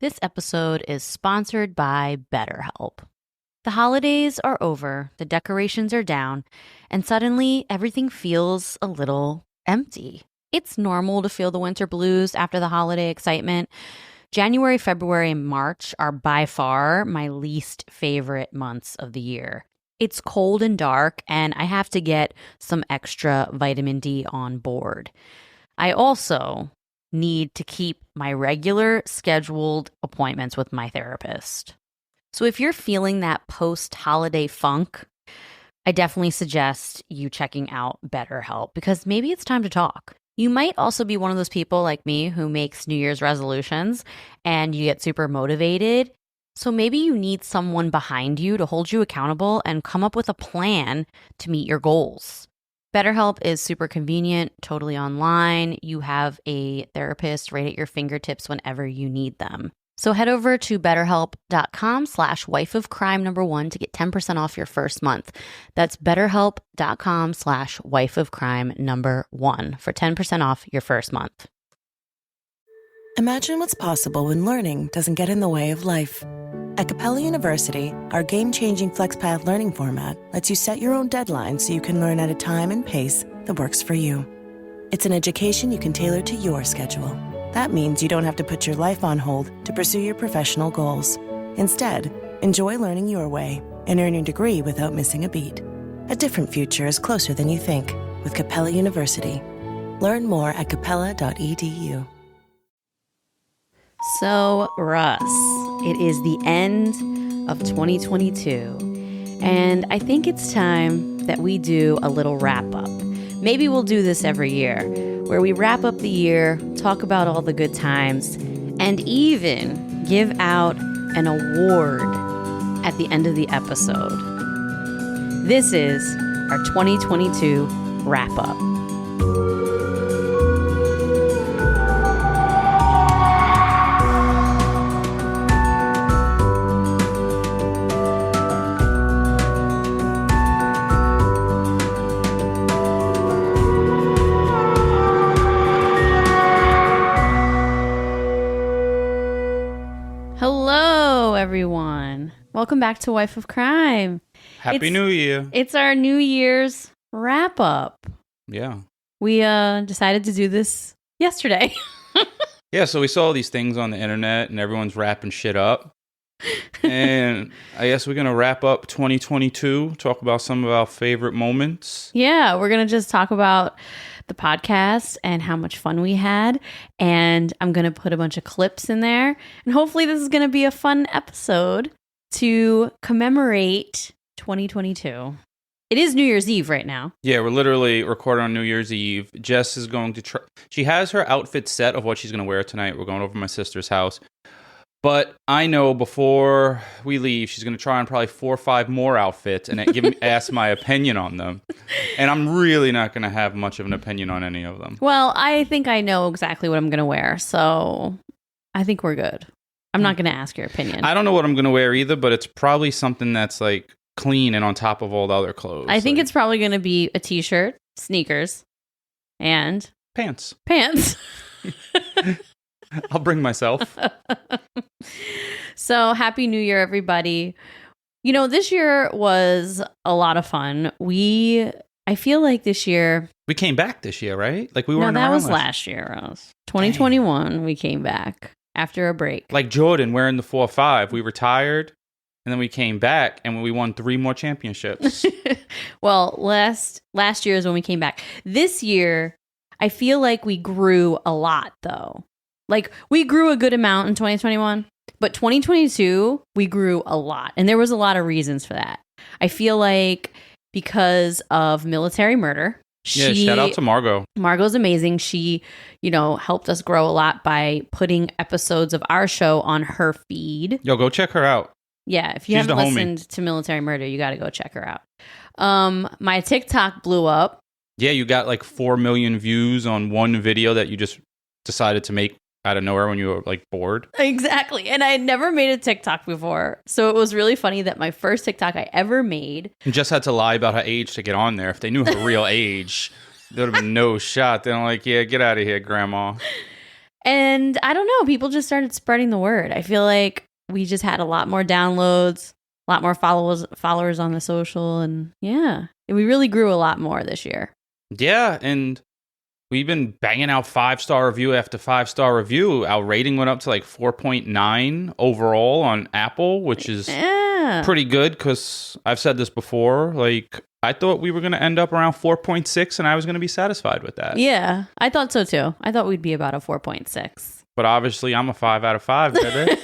This episode is sponsored by BetterHelp. The holidays are over, the decorations are down, and suddenly everything feels a little empty. It's normal to feel the winter blues after the holiday excitement. January, February, and March are by far my least favorite months of the year. It's cold and dark, and I have to get some extra vitamin D on board. I also need to keep my regular scheduled appointments with my therapist. So if you're feeling that post-holiday funk, I definitely suggest you checking out BetterHelp because maybe it's time to talk. You might also be one of those people like me who makes New Year's resolutions and you get super motivated. So maybe you need someone behind you to hold you accountable and come up with a plan to meet your goals. BetterHelp is super convenient, totally online. You have a therapist right at your fingertips whenever you need them. So head over to betterhelp.com/wifeofcrime1 to get 10% off your first month. That's betterhelp.com/wifeofcrime1 for 10% off your first month. Imagine what's possible when learning doesn't get in the way of life. At Capella University, our game-changing FlexPath learning format lets you set your own deadlines so you can learn at a time and pace that works for you. It's an education you can tailor to your schedule. That means you don't have to put your life on hold to pursue your professional goals. Instead, enjoy learning your way and earn your degree without missing a beat. A different future is closer than you think with Capella University. Learn more at capella.edu. So, Russ, it is the end of 2022, and I think it's time that we do a little wrap-up. Maybe we'll do this every year, where we wrap up the year, talk about all the good times, and even give out an award at the end of the episode. This is our 2022 wrap-up. Everyone, welcome back to Wife of Crime. Happy New Year. It's our New Year's wrap up. Yeah. We decided to do this yesterday. Yeah, so we saw these things on the internet and everyone's wrapping shit up. And I guess we're going to wrap up 2022, talk about some of our favorite moments. Yeah, we're going to just talk about the podcast and how much fun we had. And I'm going to put a bunch of clips in there. And hopefully this is going to be a fun episode to commemorate 2022. It is New Year's Eve right now. Yeah, we're literally recording on New Year's Eve. Jess is going to try. She has her outfit set of what she's going to wear tonight. We're going over to my sister's house. But I know before we leave, she's going to try on probably 4 or 5 more outfits and ask my opinion on them. And I'm really not going to have much of an opinion on any of them. Well, I think I know exactly what I'm going to wear. So I think we're good. I'm not going to ask your opinion. I don't know what I'm going to wear either, but it's probably something that's like clean and on top of all the other clothes. I think it's probably going to be a t-shirt, sneakers, and pants. I'll bring myself. So happy New Year, everybody. You know, this year was a lot of fun. I feel like this year... We came back this year, right? Like we weren't No, that around was last year, Rose. 2021, Dang. We came back after a break. Like Jordan wearing the 4-5. We retired, and then we came back, and we won 3 more championships. Well, last year is when we came back. This year, I feel like we grew a lot, though. Like, we grew a good amount in 2021, but 2022, we grew a lot. And there was a lot of reasons for that. I feel like because of military murder. Shout out to Margot. Margot's amazing. She, helped us grow a lot by putting episodes of our show on her feed. Yo, go check her out. Yeah, if you haven't listened to Military Murder, you got to go check her out. My TikTok blew up. Yeah, you got like 4 million views on one video that you just decided to make out of nowhere when you were like bored. Exactly. And I had never made a TikTok before. So it was really funny that my first TikTok I ever made. You just had to lie about her age to get on there. If they knew her real age, there would have been no shot. They're like, yeah, get out of here, grandma. And I don't know, people just started spreading the word. I feel like we just had a lot more downloads, a lot more followers on the social. And yeah, we really grew a lot more this year. Yeah, and we've been banging out 5-star review after 5-star review. Our rating went up to like 4.9 overall on Apple, which is pretty good because I've said this before. Like, I thought we were going to end up around 4.6 and I was going to be satisfied with that. Yeah, I thought so too. I thought we'd be about a 4.6. But obviously, I'm a 5 out of 5, baby.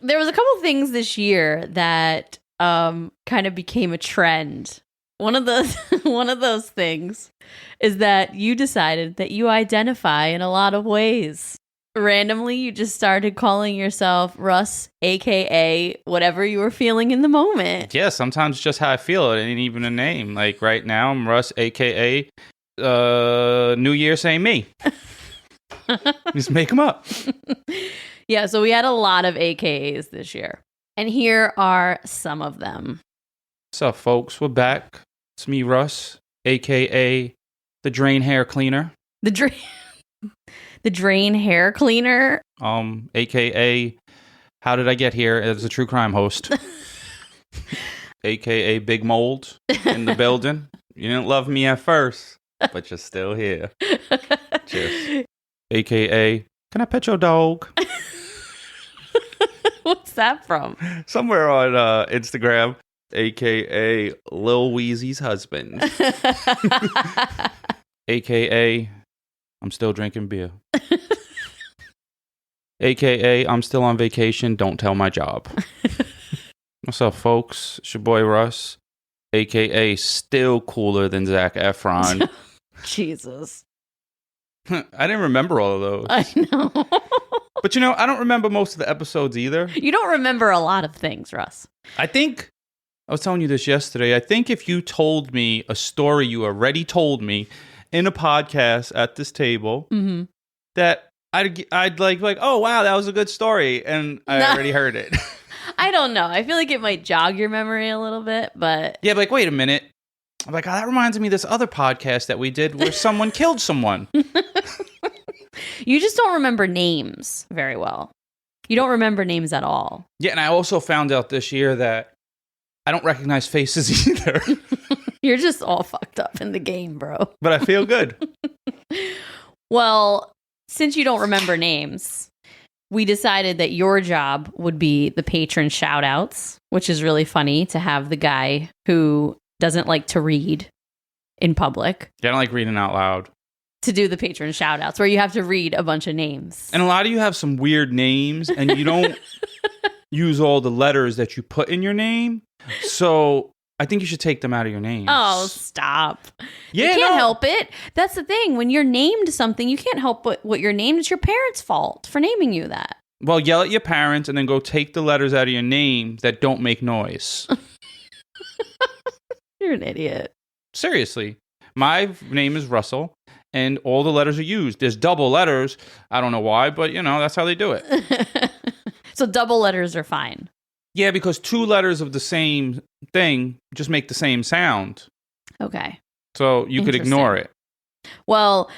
There was a couple things this year that kind of became a trend. One of those things is that you decided that you identify in a lot of ways. Randomly, you just started calling yourself Russ, aka whatever you were feeling in the moment. Yeah, sometimes just how I feel. It ain't even a name. Like right now, I'm Russ, aka New Year, saying me. Just make them up. Yeah, so we had a lot of AKAs this year. And here are some of them. What's up, folks? We're back. It's me, Russ, aka the Drain Hair Cleaner. The Drain Hair Cleaner. AKA How Did I Get Here as a true crime host. AKA Big Mold in the building. You didn't love me at first, but you're still here. Cheers. AKA Can I pet your dog? What's that from? Somewhere on Instagram. AKA Lil Weezy's husband. AKA I'm still drinking beer. AKA I'm still on vacation. Don't tell my job. What's up, folks? It's your boy Russ. AKA still cooler than Zac Efron. Jesus. I didn't remember all of those. I know. But I don't remember most of the episodes either. You don't remember a lot of things, Russ. I think, I was telling you this yesterday, I think if you told me a story you already told me in a podcast at this table, that I'd like, oh, wow, that was a good story. And I already heard it. I don't know. I feel like it might jog your memory a little bit, but... Yeah, but like, wait a minute. I'm like, oh, that reminds me of this other podcast that we did where someone killed someone. You just don't remember names very well. You don't remember names at all. Yeah, and I also found out this year that I don't recognize faces either. You're just all fucked up in the game, bro. But I feel good. Well, since you don't remember names, we decided that your job would be the patron shout-outs, which is really funny to have the guy who doesn't like to read in public. Yeah, I don't like reading out loud. To do the patron shout-outs, where you have to read a bunch of names. And a lot of you have some weird names, and you don't use all the letters that you put in your name. So I think you should take them out of your names. Oh, stop. Yeah, you can't help it. That's the thing. When you're named something, you can't help what you're named. It's your parents' fault for naming you that. Well, yell at your parents and then go take the letters out of your name that don't make noise. You're an idiot. Seriously. My name is Russell, and all the letters are used. There's double letters. I don't know why, but, that's how they do it. So double letters are fine. Yeah, because 2 letters of the same thing just make the same sound. Okay. So you could ignore it. Well,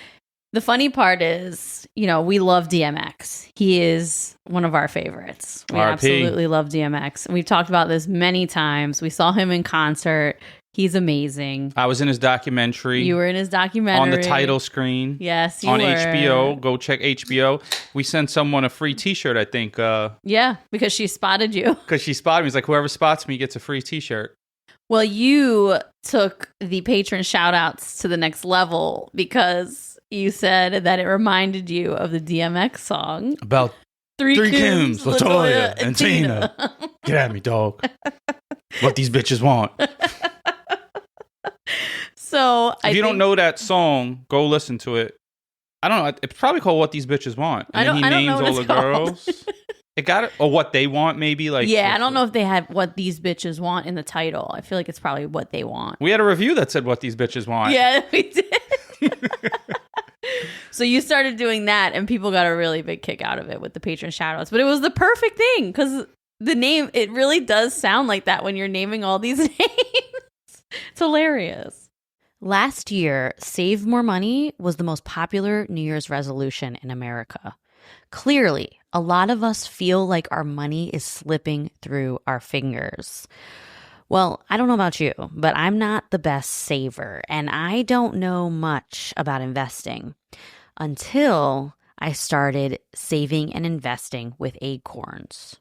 the funny part is, we love DMX. He is one of our favorites. We absolutely love DMX. And we've talked about this many times. We saw him in concert. He's amazing. I was in his documentary. You were in his documentary. On the title screen. Yes, you were. On HBO. Go check HBO. We sent someone a free t-shirt, I think. Yeah, because she spotted you. Because she spotted me. It's like, whoever spots me gets a free t-shirt. Well, you took the patron shout-outs to the next level because you said that it reminded you of the DMX song. About Three Kims, LaToya, and Tina. Get at me, dog. What these bitches want. So if you don't know that song, go listen to it. I don't know. It's probably called "What These Bitches Want." And then he names all the girls. It got it, or what they want, maybe. Like, yeah, I don't know if they had "What These Bitches Want" in the title. I feel like it's probably "What They Want." We had a review that said "What These Bitches Want." Yeah, we did. So you started doing that, and people got a really big kick out of it with the patron shoutouts. But it was the perfect thing because the name, it really does sound like that when you're naming all these names. It's hilarious. Last year, save more money was the most popular New Year's resolution in America. Clearly, a lot of us feel like our money is slipping through our fingers. Well, I don't know about you, but I'm not the best saver, and I don't know much about investing until I started saving and investing with Acorns.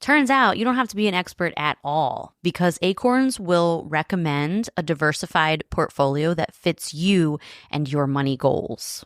Turns out you don't have to be an expert at all because Acorns will recommend a diversified portfolio that fits you and your money goals.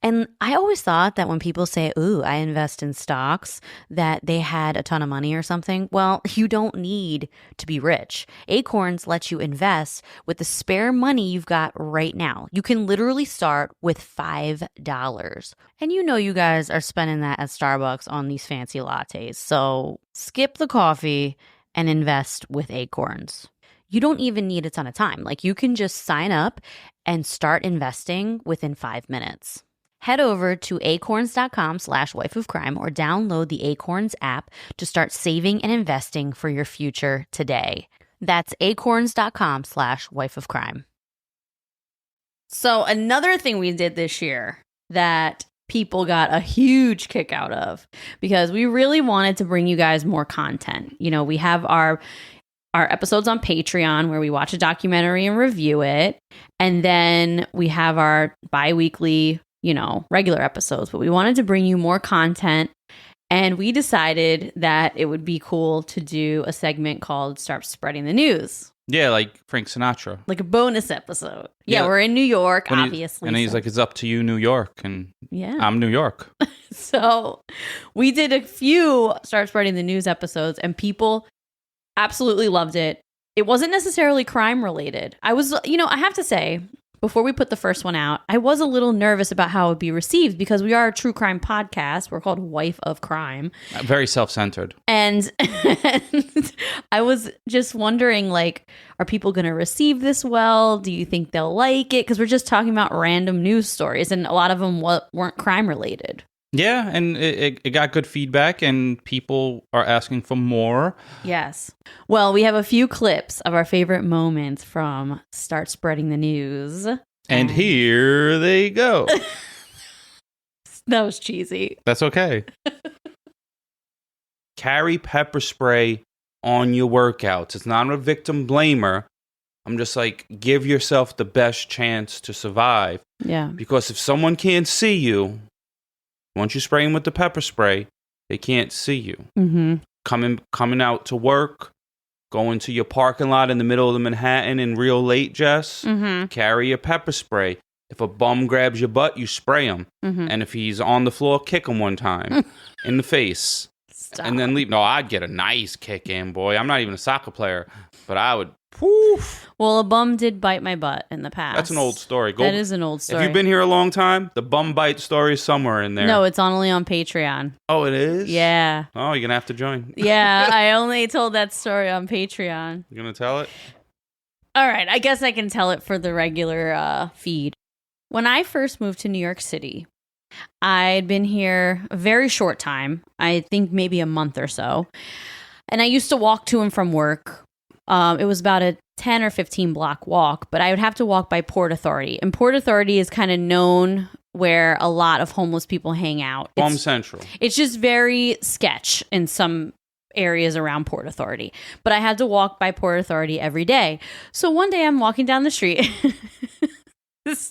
And I always thought that when people say, ooh, I invest in stocks, that they had a ton of money or something. Well, you don't need to be rich. Acorns lets you invest with the spare money you've got right now. You can literally start with $5. And you know you guys are spending that at Starbucks on these fancy lattes. So skip the coffee and invest with Acorns. You don't even need a ton of time. Like you can just sign up and start investing within 5 minutes. Head over to acorns.com/wifeofcrime or download the Acorns app to start saving and investing for your future today. That's acorns.com/wifeofcrime. So another thing we did this year that people got a huge kick out of, because we really wanted to bring you guys more content. You know, we have our episodes on Patreon where we watch a documentary and review it. And then we have our bi-weekly, regular episodes, but we wanted to bring you more content. And we decided that it would be cool to do a segment called Start Spreading the News. Yeah, like Frank Sinatra. Like a bonus episode. Yeah, we're in New York, obviously. And he's like, it's up to you, New York. And yeah, I'm New York. So we did a few Start Spreading the News episodes and people absolutely loved it. It wasn't necessarily crime related. I was, I have to say, before we put the first one out, I was a little nervous about how it would be received because we are a true crime podcast. We're called Wife of Crime. Very self-centered. And I was just wondering, are people going to receive this well? Do you think they'll like it? Because we're just talking about random news stories and a lot of them weren't crime related. Yeah, and it got good feedback and people are asking for more. Yes. Well, we have a few clips of our favorite moments from Start Spreading the News. And here they go. That was cheesy. That's okay. Carry pepper spray on your workouts. It's not a victim blamer. I'm just like, give yourself the best chance to survive. Yeah. Because if someone can't see you, once you spray them with the pepper spray, they can't see you. Mm-hmm. Coming out to work, going to your parking lot in the middle of the Manhattan and real late, Jess, carry your pepper spray. If a bum grabs your butt, you spray him. Mm-hmm. And if he's on the floor, kick him one time in the face. Stop. And then leave. No, I'd get a nice kick in, boy. I'm not even a soccer player, but I would. Poof. Well, a bum did bite my butt in the past. That's an old story. That is an old story. If you've been here a long time, the bum bite story is somewhere in there. No, it's only on Patreon. Oh, it is? Yeah. Oh, you're going to have to join. Yeah, I only told that story on Patreon. You going to tell it? All right, I guess I can tell it for the regular feed. When I first moved to New York City, I'd been here a very short time. I think maybe a month or so. And I used to walk to and from work. It was about a 10 or 15 block walk, but I would have to walk by Port Authority. And Port Authority is kind of known where a lot of homeless people hang out. Palm Central. It's just very sketch in some areas around Port Authority. But I had to walk by Port Authority every day. So one day I'm walking down the street. This is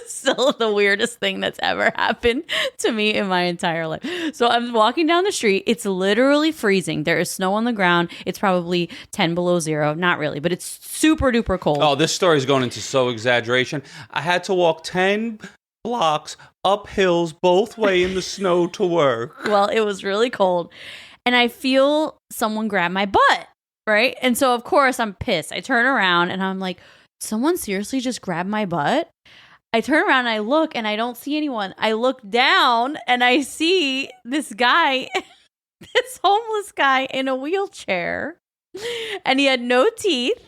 still the weirdest thing that's ever happened to me in my entire life. So I'm walking down the street. It's literally freezing. There is snow on the ground. It's probably 10 below zero. Not really, but it's super duper cold. Oh, this story is going into so exaggeration. I had to walk 10 blocks up hills both way in the snow to work. Well, it was really cold. And I feel someone grab my butt, right? And so, of course, I'm pissed. I turn around and I'm like, someone seriously just grabbed my butt? I turn around and I look and I don't see anyone. I look down and I see this guy, this homeless guy in a wheelchair. And he had no teeth.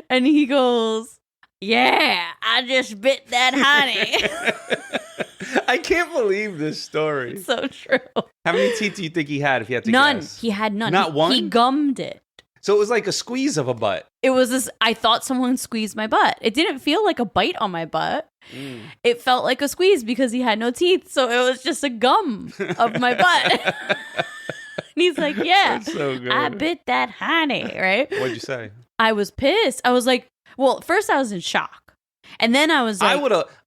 And he goes, yeah, I just bit that honey. I can't believe this story. It's so true. How many teeth do you think he had if you had to None. guess? He had none. Not one? He gummed it. So it was like a squeeze of a butt. It was this, I thought someone squeezed my butt. It didn't feel like a bite on my butt. It felt like a squeeze because he had no teeth. So it was just a gum of my butt. And he's like, yeah, That's so good. I bit that honey, right? What'd you say? I was pissed. I was like, well, first I was in shock. And then I was like,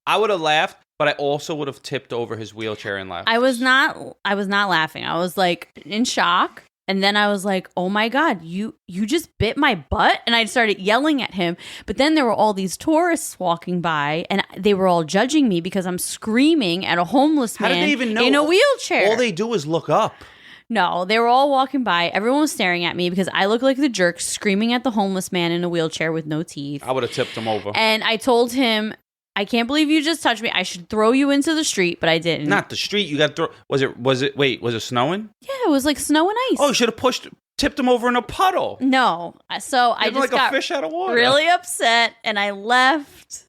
I would have laughed, but I also would have tipped over his wheelchair and laughed. I was not laughing. I was like in shock. And then I was like, oh my God, you just bit my butt? And I started yelling at him. But then there were all these tourists walking by and they were all judging me because I'm screaming at a homeless man How did they even know? in a wheelchair. All they do is look up. No, they were all walking by. Everyone was staring at me because I look like the jerk screaming at the homeless man in a wheelchair with no teeth. I would have tipped him over. And I told him, I can't believe you just touched me. I should throw you into the street, but I didn't. Not the street. You got to throw. Was it snowing? Yeah, it was like snow and ice. Oh, you should have tipped him over in a puddle. No. So I just like got a fish out of water. really upset and I left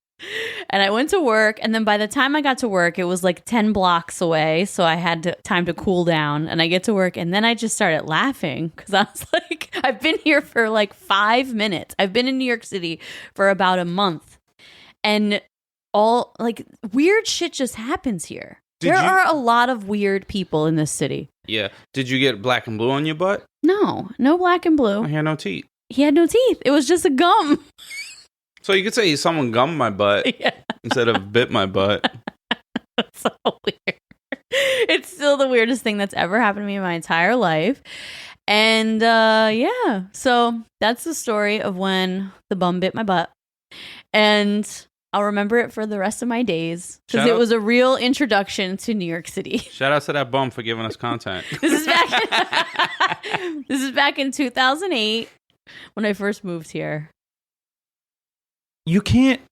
and I went to work. And then by the time I got to work, it was like 10 blocks away. So I had time to cool down and I get to work. And then I just started laughing because I was like, I've been here for like 5 minutes. I've been in New York City for about a month. And all like weird shit just happens here. There are a lot of weird people in this city. Yeah. Did you get black and blue on your butt? No black and blue. I had no teeth. He had no teeth. It was just a gum. So you could say someone gummed my butt instead of bit my butt. That's so weird. It's still the weirdest thing that's ever happened to me in my entire life. And yeah, so that's the story of when the bum bit my butt. And I'll remember it for the rest of my days because it was a real introduction to New York City. Shout out to that bum for giving us content. This is back in 2008 when I first moved here. You can't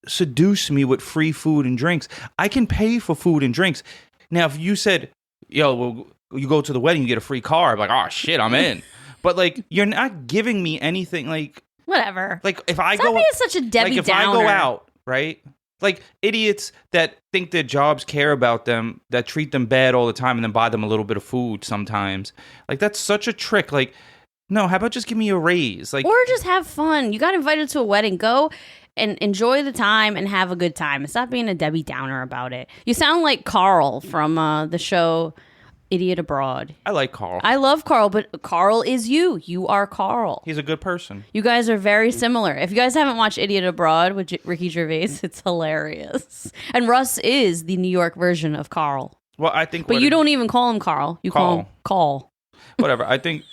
seduce me with free food and drinks. I can pay for food and drinks. Now, if you said, yo, well, you go to the wedding, you get a free car, I'm like, oh, shit, I'm in. But, like, you're not giving me anything, like... Whatever. Like, if I Stop go... being such a Debbie like, if Downer. I go out, right? Like, idiots that think their jobs care about them, that treat them bad all the time and then buy them a little bit of food sometimes. Like, that's such a trick. Like, no, how about just give me a raise? Like, or just have fun. You got invited to a wedding. Go and enjoy the time and have a good time. And stop being a Debbie Downer about it. You sound like Carl from the show Idiot Abroad. I like Carl. I love Carl, but Carl is you. You are Carl. He's a good person. You guys are very similar. If you guys haven't watched Idiot Abroad with Ricky Gervais, it's hilarious. And Russ is the New York version of Carl. Well, I think... But you don't even call him Carl. You call him Carl. Whatever. I think...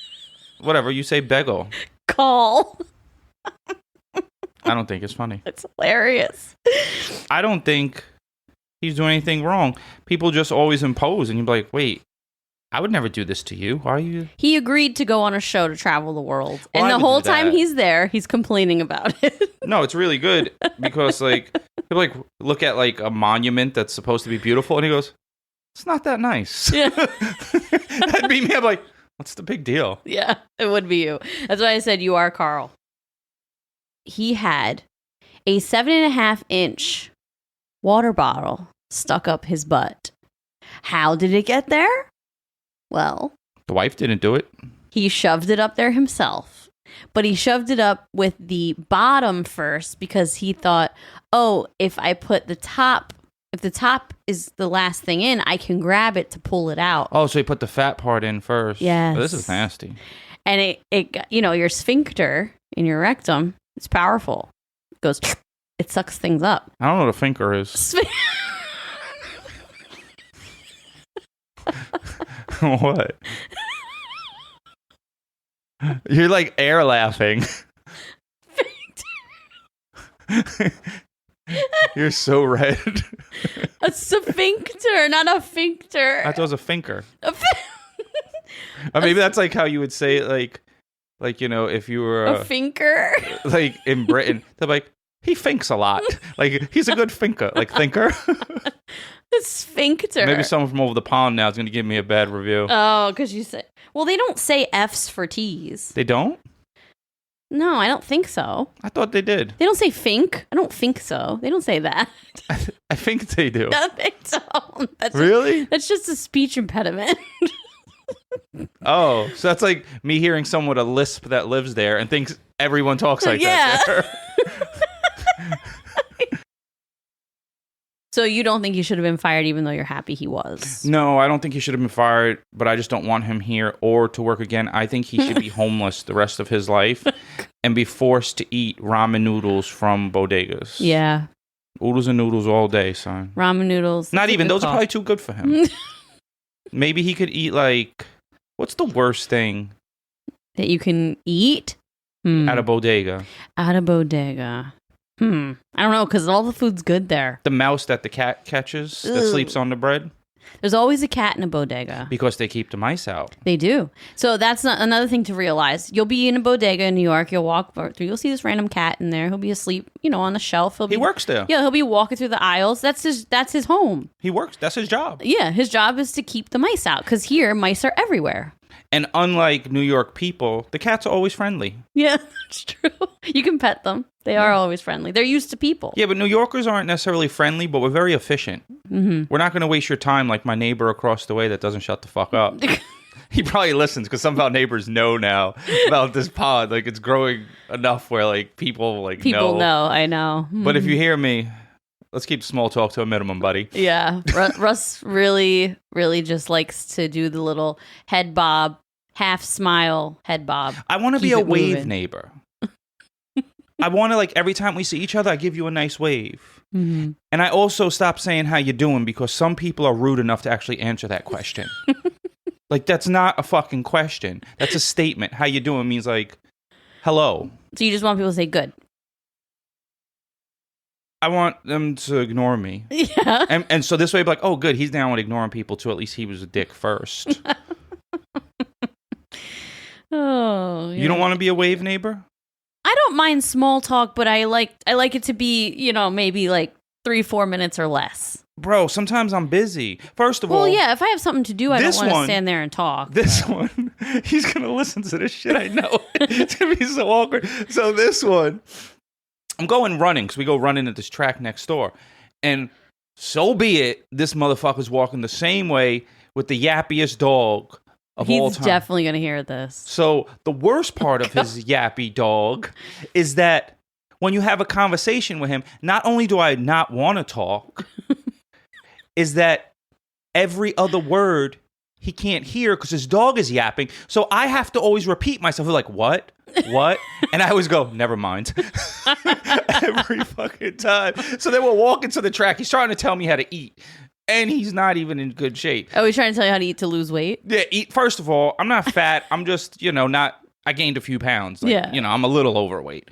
Whatever. You say Beggle. Carl. I don't think it's funny. It's hilarious. I don't think he's doing anything wrong. People just always impose, and you're like, wait, I would never do this to you. Why are you? He agreed to go on a show to travel the world. Well, and I the would whole do that. time he's there, he's complaining about it. No, it's really good because, like, he'll, like, look at, like, a monument that's supposed to be beautiful, and he goes, it's not that nice. Yeah. That'd be me. I'm like, what's the big deal? Yeah, it would be you. That's why I said you are Carl. He had a 7.5-inch water bottle stuck up his butt. How did it get there? Well, The wife didn't do it. he shoved it up there himself. But he shoved it up with the bottom first because he thought, oh, if I put the top, if the top is the last thing in, I can grab it to pull it out. Oh, so he put the fat part in first. Yes. Oh, this is nasty. And it you know, your sphincter in your rectum, it's powerful. It goes, it sucks things up. I don't know what a finker is. What? You're like air laughing. You're so red. A sphincter, not a fincter. I thought it was a finker. Or maybe that's like how you would say it, like you know, if you were a finker. like in Britain, they're like, he thinks a lot. Like he's a good thinker. Like thinker. A sphincter. Maybe someone from over the pond now is going to give me a bad review. Oh, because you say, well, they don't say F's for T's. They don't? No, I don't think so. I thought they did. They don't say think. I don't think so. They don't say that. I think they do. No, they don't. Really? That's just a speech impediment. Oh, so that's like me hearing someone with a lisp that lives there and thinks everyone talks like that there. So you don't think he should have been fired even though you're happy he was? No, I don't think he should have been fired, but I just don't want him here or to work again. I think he should be homeless the rest of his life and be forced to eat ramen noodles from bodegas. Yeah. Oodles and noodles all day, son. Ramen noodles. Not even. Those are probably too good for him. Maybe he could eat like, what's the worst thing? That you can eat? At a bodega. At a bodega. I don't know, because all the food's good there. The mouse that the cat catches that sleeps on the bread? There's always a cat in a bodega. Because they keep the mice out. They do. So that's another thing to realize. You'll be in a bodega in New York. You'll walk through. You'll see this random cat in there. He'll be asleep, on the shelf. He works there. Yeah, he'll be walking through the aisles. That's his home. He works. That's his job. Yeah, his job is to keep the mice out because here mice are everywhere. And unlike New York people, the cats are always friendly. Yeah, that's true. You can pet them. They are always friendly. They're used to people. Yeah, but New Yorkers aren't necessarily friendly, but we're very efficient. Mm-hmm. We're not going to waste your time like my neighbor across the way that doesn't shut the fuck up. He probably listens because some of our neighbors know now about this pod. Like, it's growing enough where, like, people know. I know. Mm-hmm. But if you hear me, let's keep small talk to a minimum, buddy. Yeah. Russ really, really just likes to do the little head bob, half smile head bob. I want to be a wave neighbor. I want to, like, every time we see each other, I give you a nice wave. Mm-hmm. And I also stop saying how you doing because some people are rude enough to actually answer that question. Like, that's not a fucking question. That's a statement. How you doing means, like, hello. So you just want people to say good. I want them to ignore me. Yeah. And so this way, like, oh, good, he's down with ignoring people too. At least he was a dick first. Oh, yeah. You don't want to be a wave neighbor? I don't mind small talk, but I like it to be, maybe like 3-4 minutes or less. Bro, sometimes I'm busy. First of all, yeah, if I have something to do, I don't want to stand there and talk. One, he's going to listen to this shit, I know. It's going to be so awkward. So this one, I'm going running because we go running at this track next door. And so be it, this motherfucker's walking the same way with the yappiest dog of all time. He's definitely going to hear this. So the worst part of his yappy dog is that when you have a conversation with him, not only do I not want to talk, is that every other word he can't hear because his dog is yapping. So I have to always repeat myself. Like, what? What? And I always go, never mind. Every fucking time. So then we're walking to the track. He's trying to tell me how to eat. And he's not even in good shape. Oh, he's trying to tell you how to eat to lose weight? Yeah, first of all, I'm not fat. I'm just, I gained a few pounds. Like, yeah. I'm a little overweight.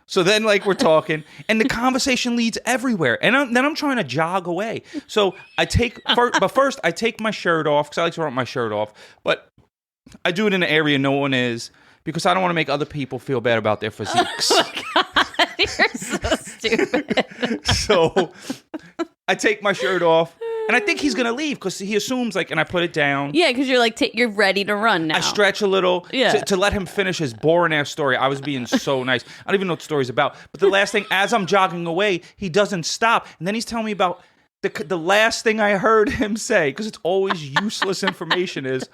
So then, like, we're talking, and the conversation leads everywhere. And then I'm trying to jog away. So I take my shirt off, because I like to run my shirt off. But I do it in an area no one is, because I don't want to make other people feel bad about their physiques. Oh, my God. You're so stupid. So I take my shirt off, and I think he's going to leave, because he assumes, like, and I put it down. Yeah, because you're like, you're ready to run now. I stretch a little to let him finish his boring-ass story. I was being so nice. I don't even know what the story's about. But the last thing, as I'm jogging away, he doesn't stop. And then he's telling me about the last thing I heard him say, because it's always useless information, is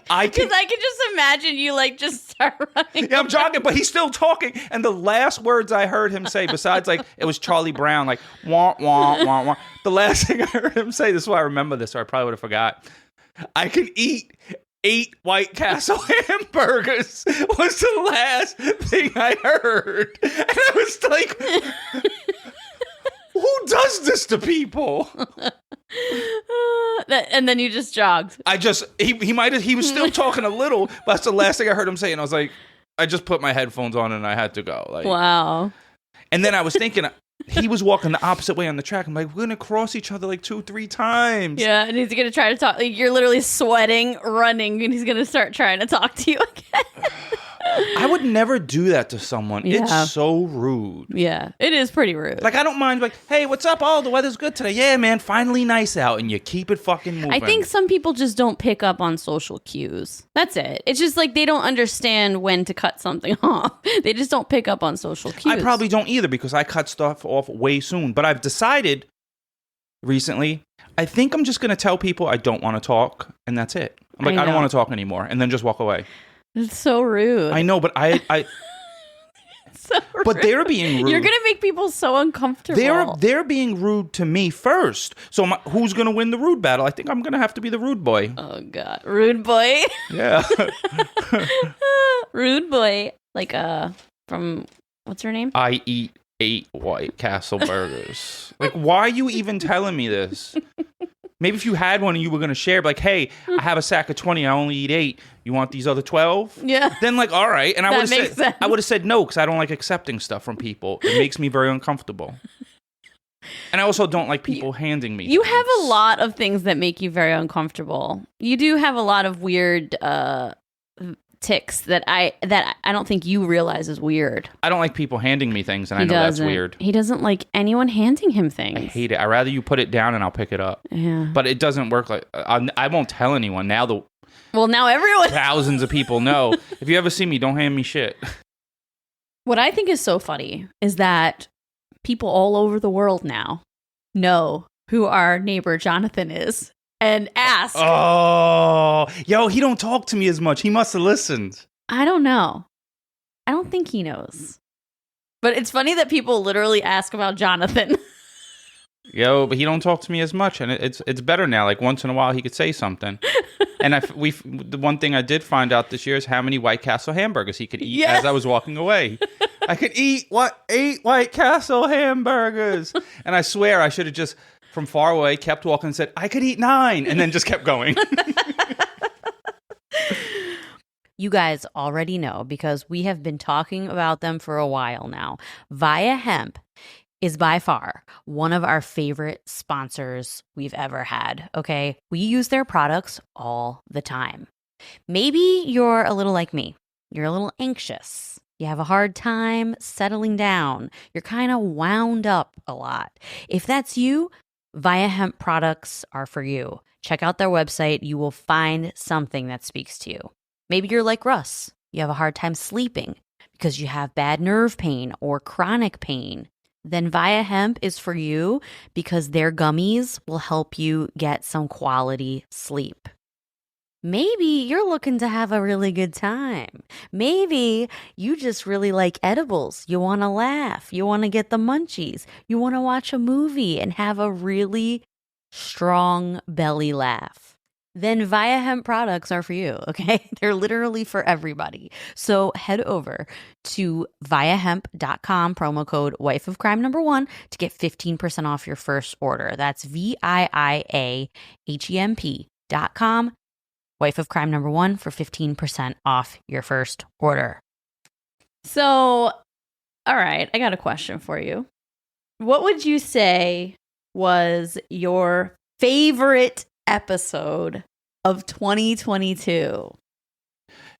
I can just imagine you like just start running. Yeah, I'm jogging, but he's still talking. And the last words I heard him say, besides like it was Charlie Brown, like wah wah wah wah. The last thing I heard him say, this is why I remember this, or I probably would have forgot. I can eat 8 White Castle hamburgers was the last thing I heard. And I was like, who does this to people? And then you just jogged. He was still talking a little, but that's the last thing I heard him say. And I was like, I just put my headphones on and I had to go. Like, wow. And then I was thinking, he was walking the opposite way on the track. I'm like, we're going to cross each other like 2-3 times. Yeah, and he's going to try to talk. Like, you're literally sweating, running, and he's going to start trying to talk to you again. I would never do that to someone. Yeah. It's so rude. Yeah, it is pretty rude. Like, I don't mind, like, hey, what's up? Oh, the weather's good today. Yeah, man, finally nice out. And you keep it fucking moving. I think some people just don't pick up on social cues. That's it. It's just like they don't understand when to cut something off. They just don't pick up on social cues. I probably don't either, because I cut stuff off way soon. But I've decided recently, I think I'm just going to tell people I don't want to talk, and that's it. I'm like, I I don't know. want to talk anymore, and then just walk away. It's so rude. I know, but So but rude. they're being rude. You're gonna make people so uncomfortable. They're being rude to me first. So who's gonna win the rude battle? I think I'm gonna have to be the rude boy. Oh God, rude boy. Yeah. Rude boy. Like from what's her name? I eat 8 White Castle burgers. Like, why are you even telling me this? Maybe if you had one and you were going to share, like, hey, I have a sack of 20, I only eat 8. You want these other 12? Yeah. Then, like, all right. And I That would makes have sense. said, I would have said no, because I don't like accepting stuff from people. It makes me very uncomfortable. And I also don't like people handing me You things. have a lot of things that make you very uncomfortable. You do have a lot of weird tics that I don't think you realize is weird. I don't like people handing me things, and I know that's weird. He doesn't like anyone handing him I things. hate it. I'd rather you put it down and I'll pick it up. Yeah. But it doesn't work like... I won't tell anyone. Now Well, now everyone. thousands of people know. If you ever see me, don't hand me shit. What I think is so funny is that people all over the world now know who our neighbor Jonathan is and ask. Oh, yo, he don't talk to me as much. He must have listened. I don't know. I don't think he knows. But it's funny that people literally ask about Jonathan. Yo, but he don't talk to me as much, and it's better now. Like once in a while, he could say something. And the one thing I did find out this year is how many White Castle hamburgers he could eat as I was walking away. I could eat 8 White Castle hamburgers, and I swear I should have just from far away kept walking and said I could eat 9, and then just kept going. You guys already know because we have been talking about them for a while now. Via Hemp is by far one of our favorite sponsors we've ever had, okay? We use their products all the time. Maybe you're a little like me. You're a little anxious. You have a hard time settling down. You're kind of wound up a lot. If that's you, Via Hemp products are for you. Check out their website. You will find something that speaks to you. Maybe you're like Russ. You have a hard time sleeping because you have bad nerve pain or chronic pain. Then Via Hemp is for you because their gummies will help you get some quality sleep. Maybe you're looking to have a really good time. Maybe you just really like edibles. You want to laugh. You want to get the munchies. You want to watch a movie and have a really strong belly laugh. Then Via Hemp products are for you, okay? They're literally for everybody. So head over to viahemp.com, promo code wifeofcrime1 to get 15% off your first order. That's VIIAHEMP.com, wifeofcrime1 for 15% off your first order. So, all right, I got a question for you. What would you say was your favorite episode of 2022?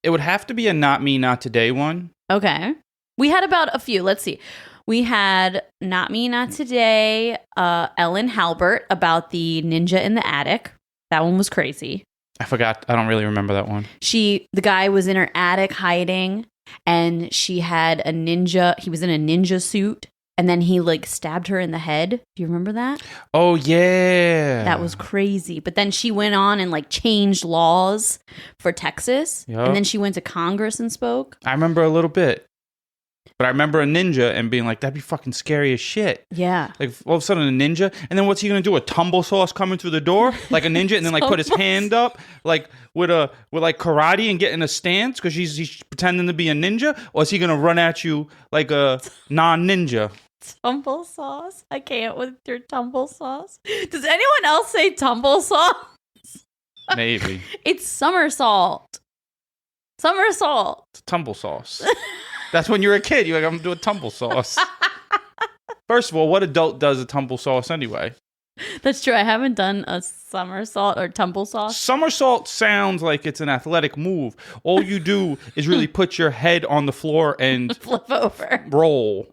It would have to be a Not Me, Not Today one. Okay. We had about a few. Let's see. We had Not Me, Not Today, Ellen Halbert about the ninja in the attic. That one was crazy. I forgot. I don't really remember that one. The guy was in her attic hiding, and she had a ninja. He was in a ninja suit. And then he like stabbed her in the head. Do you remember that? Oh, yeah. That was crazy. But then she went on and like changed laws for Texas. Yep. And then she went to Congress and spoke. I remember a little bit. But I remember a ninja and being like, that'd be fucking scary as shit. Yeah. Like all of a sudden a ninja. And then what's he going to do? A tumble sauce coming through the door? Like a ninja and then like put his hand up like with like karate and get in a stance because he's pretending to be a ninja? Or is he going to run at you like a non-ninja? Tumble sauce? I can't with your tumble sauce. Does anyone else say tumble sauce? Maybe. It's somersault. Somersault. It's tumble sauce. That's when you're a kid. You're like, I'm going to do a tumble sauce. First of all, what adult does a tumble sauce anyway? That's true. I haven't done a somersault or tumble sauce. Somersault sounds like it's an athletic move. All you do is really put your head on the floor and flip over. Roll.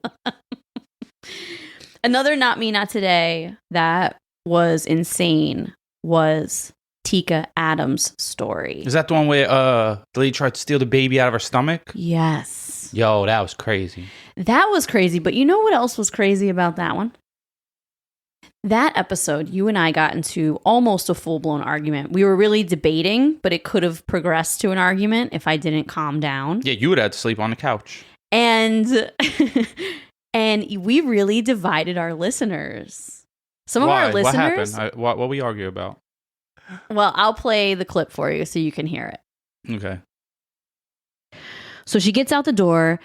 Another Not Me, Not Today that was insane was Tika Adams' story. Is that the one where the lady tried to steal the baby out of her stomach? Yes. Yo, that was crazy. That was crazy. But you know what else was crazy about that one? That episode, you and I got into almost a full-blown argument. We were really debating, but it could have progressed to an argument if I didn't calm down. Yeah, you would have had to sleep on the couch. And and we really divided our listeners. Some of our listeners... What happened? What we argue about? Well, I'll play the clip for you so you can hear it. Okay. So she gets out the door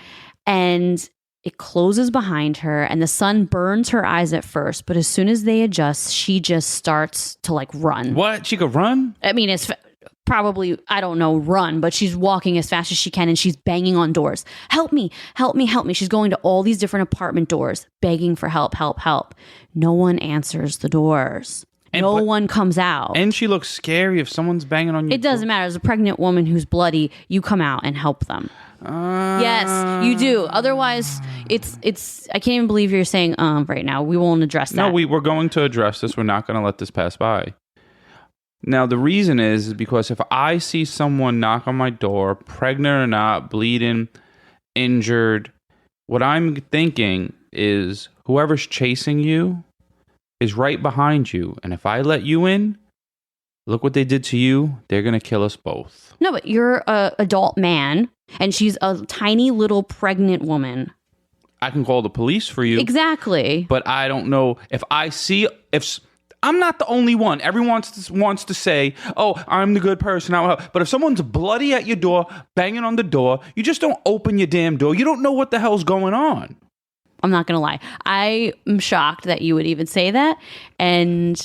and it closes behind her and the sun burns her eyes at first, but as soon as they adjust, she just starts to like run. What? She could run? I mean, it's probably, I don't know, run, but she's walking as fast as she can and she's banging on doors. Help me, help me, help me. She's going to all these different apartment doors, begging for help, help, help. No one answers the doors. No one comes out. And she looks scary if someone's banging on you. It doesn't matter. As a pregnant woman who's bloody, you come out and help them. Yes, you do. Otherwise, it's. I can't even believe you're saying right now. We won't address that. No, we're going to address this. We're not going to let this pass by. Now, the reason is because if I see someone knock on my door, pregnant or not, bleeding, injured, what I'm thinking is whoever's chasing you is right behind you. And if I let you in, look what they did to you. They're going to kill us both. No, but you're an adult man and she's a tiny little pregnant woman. I can call the police for you. Exactly. But I don't know if I'm not the only one. Everyone wants to say, oh, I'm the good person. But if someone's bloody at your door, banging on the door, you just don't open your damn door. You don't know what the hell's going on. I'm not going to lie. I am shocked that you would even say that. And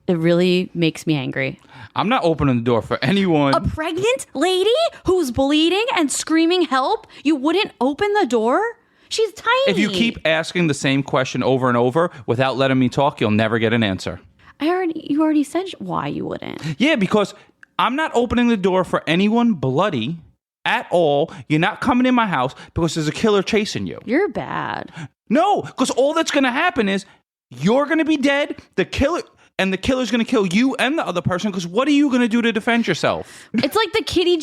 it really makes me angry. I'm not opening the door for anyone. A pregnant lady who's bleeding and screaming help? You wouldn't open the door? She's tiny. If you keep asking the same question over and over without letting me talk, you'll never get an answer. You already said why you wouldn't. Yeah, because I'm not opening the door for anyone bloody at all. You're not coming in my house because there's a killer chasing you. You're bad. No, because all that's going to happen is you're going to be dead. The killer's going to kill you and the other person because what are you going to do to defend yourself? It's like the Kitty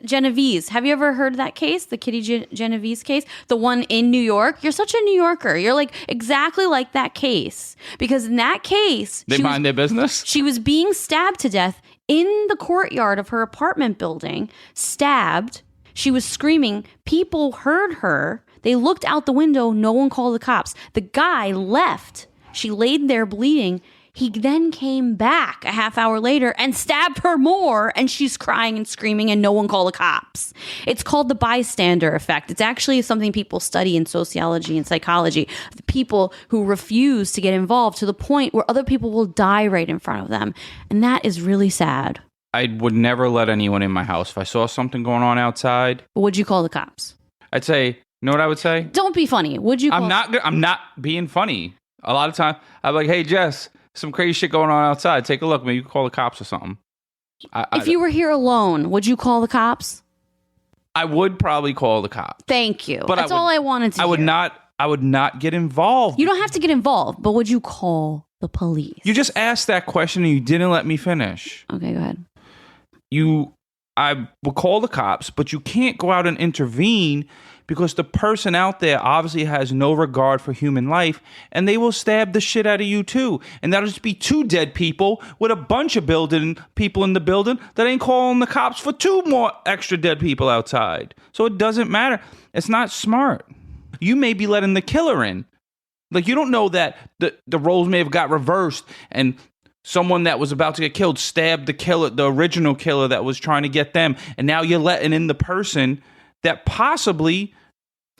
Genovese. Have you ever heard that case? The Kitty Genovese case? The one in New York? You're such a New Yorker. You're like exactly like that case. Because in that case... They mind their business? She was being stabbed to death in the courtyard of her apartment building. Stabbed. She was screaming. People heard her. They looked out the window. No one called the cops. The guy left. She laid there bleeding. He then came back a half hour later and stabbed her more, and she's crying and screaming, and no one called the cops. It's called the bystander effect. It's actually something people study in sociology and psychology. The people who refuse to get involved to the point where other people will die right in front of them. And that is really sad. I would never let anyone in my house. If I saw something going on outside... Would you call the cops? I'd say, you know what I would say? Don't be funny. Would you call... I'm not being funny. A lot of time, I'm like, hey, Jess... Some crazy shit going on outside. Take a look. Maybe you can call the cops or something. If you were here alone, would you call the cops? I would probably call the cops. Thank you. But that's all I wanted to hear. I would not get involved. You don't have to get involved, but would you call the police? You just asked that question and you didn't let me finish. Okay, go ahead. I would call the cops, but you can't go out and intervene because the person out there obviously has no regard for human life and they will stab the shit out of you too. And that'll just be two dead people with a bunch of people in the building that ain't calling the cops for two more extra dead people outside. So it doesn't matter. It's not smart. You may be letting the killer in. Like you don't know that the roles may have got reversed and someone that was about to get killed stabbed the original killer that was trying to get them. And now you're letting in the person that possibly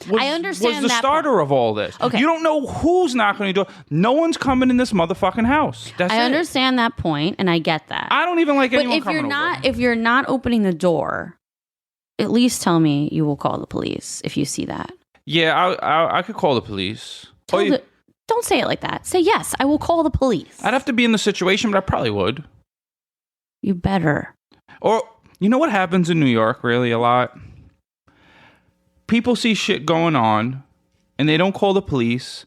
was the starter of all this. Okay. You don't know who's knocking on your door. No one's coming in this motherfucking house. I understand that point, and I get that. I don't even like anyone coming over. If you're not opening the door, at least tell me you will call the police if you see that. Yeah, I could call the police. Don't say it like that. Say, yes, I will call the police. I'd have to be in the situation, but I probably would. You better. Or, you know what happens in New York really a lot? People see shit going on, and they don't call the police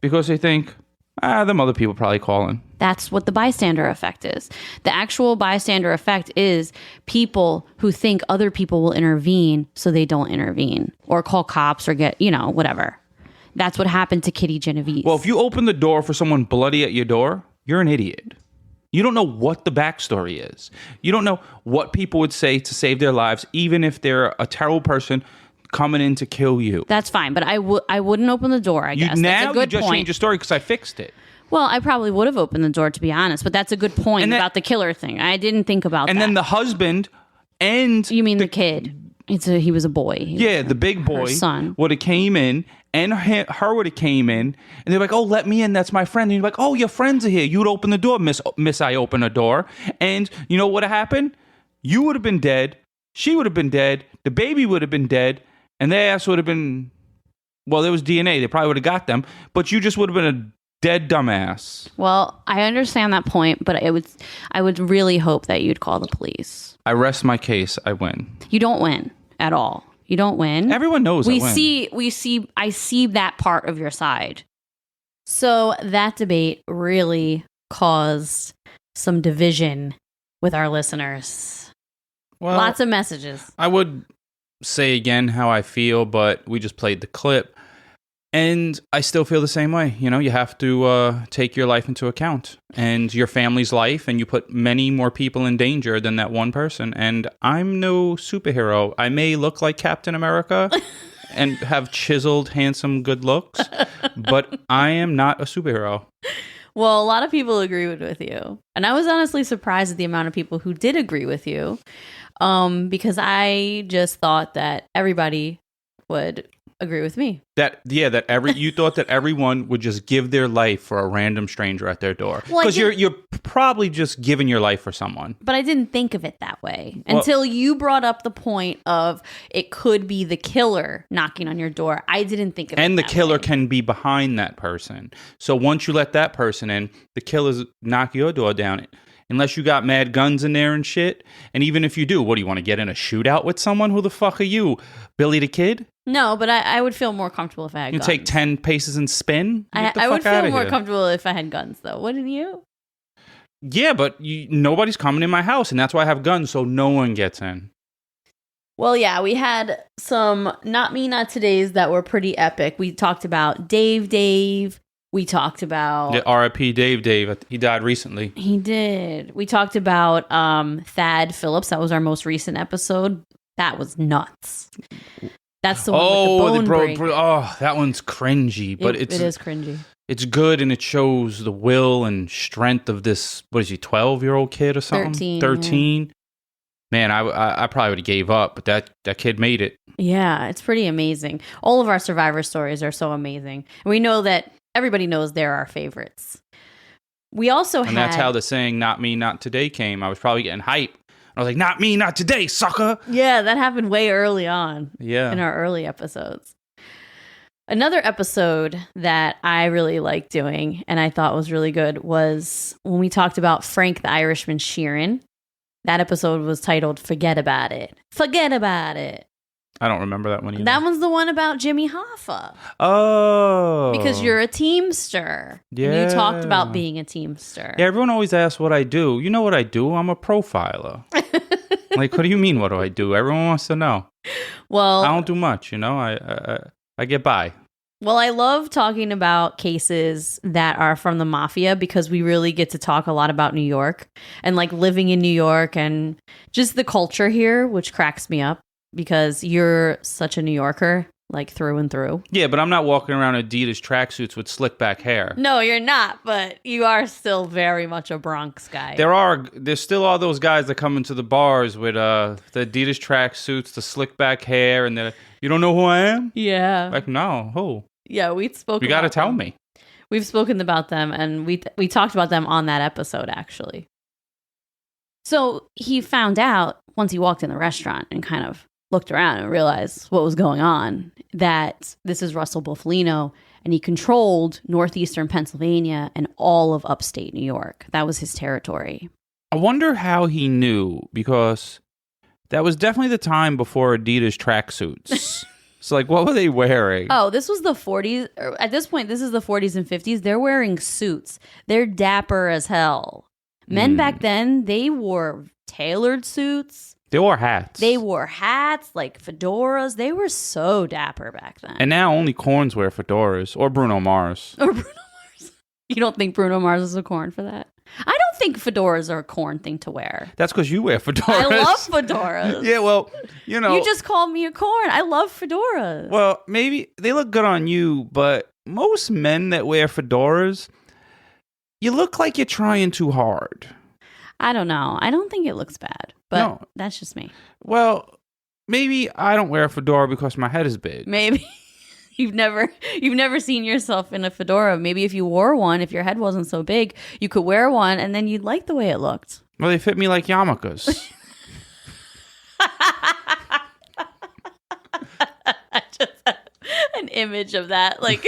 because they think, them other people probably calling. That's what the bystander effect is. The actual bystander effect is people who think other people will intervene, so they don't intervene or call cops or get, whatever. That's what happened to Kitty Genovese. Well, if you open the door for someone bloody at your door, you're an idiot. You don't know what the backstory is. You don't know what people would say to save their lives, even if they're a terrible person coming in to kill you. That's fine, but I wouldn't open the door, I guess. Now that's a good you just point. changed your story because I fixed it. Well, I probably would have opened the door, to be honest, but that's a good point about the killer thing. I didn't think about that. And then the husband and... You mean the kid. He was a boy. The big boy son would have came in, and her would have came in, and they're like, "Oh, let me in. That's my friend." And you're like, "Oh, your friends are here. You'd open the door, Miss. I open the door, and you know what would have happened? You would have been dead. She would have been dead. The baby would have been dead, and their ass would have been. Well, there was DNA. They probably would have got them, but you just would have been a dead dumbass." Well, I understand that point, but I would really hope that you'd call the police. I rest my case. I win. You don't win at all. You don't win. Everyone knows I win. I see that part of your side. So that debate really caused some division with our listeners. Well, lots of messages. I would say again how I feel, but we just played the clip. And I still feel the same way. You know, you have to take your life into account and your family's life, and you put many more people in danger than that one person. And I'm no superhero. I may look like Captain America and have chiseled, handsome, good looks, but I am not a superhero. Well, a lot of people agree with you. And I was honestly surprised at the amount of people who did agree with you, because I just thought that everybody would agree with me. You thought that everyone would just give their life for a random stranger at their door, because you're probably just giving your life for someone. But I didn't think of it that way until you brought up the point of it could be the killer knocking on your door. I didn't think of it. And the that killer way. can be behind that person. So once you let that person in, the killers knock your door down. Unless you got mad guns in there and shit. And even if you do, what do you want to get in a shootout with someone? Who the fuck are you? Billy the Kid? No, but I would feel more comfortable if I had guns. You take 10 paces and spin? I would feel more comfortable if I had guns, though. Wouldn't you? Yeah, but nobody's coming in my house, and that's why I have guns, so no one gets in. Well, yeah, we had some Not Me, Not Todays that were pretty epic. We talked about Dave. We talked about... R.I.P. Dave. He died recently. He did. We talked about Thad Phillips. That was our most recent episode. That was nuts. That's the one with the bone break. Oh, that one's cringy. But it is cringy. It's good, and it shows the will and strength of this, what is he, 12-year-old kid or something? 13. Yeah. Man, I probably would have gave up, but that kid made it. Yeah, it's pretty amazing. All of our Survivor stories are so amazing. And we know that everybody knows they're our favorites. We also And that's how the saying, "Not me, not today" came. I was probably getting hype. I was like, "Not me, not today, sucker." Yeah, that happened way early on. Yeah. In our early episodes. Another episode that I really liked doing and I thought was really good was when we talked about Frank the Irishman Sheeran. That episode was titled Forget About It. Forget about it. I don't remember that one either. That one's the one about Jimmy Hoffa. Oh. Because you're a Teamster. Yeah. And you talked about being a Teamster. Yeah, everyone always asks what I do. You know what I do? I'm a profiler. Like, what do you mean, what do I do? Everyone wants to know. Well, I don't do much, you know? I get by. Well, I love talking about cases that are from the mafia because we really get to talk a lot about New York and like living in New York and just the culture here, which cracks me up. Because you're such a New Yorker, like through and through. Yeah, but I'm not walking around Adidas tracksuits with slick back hair. No, you're not, but you are still very much a Bronx guy. There still are those guys that come into the bars with the Adidas tracksuits, the slick back hair, and you don't know who I am? Yeah. Like, no, who? Yeah, we've spoken. You got to tell me. We've spoken about them, and we talked about them on that episode, actually. So he found out once he walked in the restaurant and kind of looked around and realized what was going on, that this is Russell Buffalino, and he controlled northeastern Pennsylvania and all of upstate New York. That was his territory. I wonder how he knew, because that was definitely the time before Adidas tracksuits. So, like, what were they wearing? Oh, this was the 40s. At this point, this is the 40s and 50s. They're wearing suits. They're dapper as hell. Men back then, they wore tailored suits. They wore hats. They wore hats, like fedoras. They were so dapper back then. And now only corns wear fedoras. Or Bruno Mars. Or Bruno Mars. You don't think Bruno Mars is a corn for that? I don't think fedoras are a corn thing to wear. That's because you wear fedoras. I love fedoras. Yeah, well, you know. You just called me a corn. I love fedoras. Well, maybe they look good on you, but most men that wear fedoras, you look like you're trying too hard. I don't know. I don't think it looks bad, but that's just me. Well, maybe I don't wear a fedora because my head is big. Maybe you've never seen yourself in a fedora. Maybe if you wore one, if your head wasn't so big, you could wear one and then you'd like the way it looked. Well, they fit me like yarmulkes. I just have an image of that, like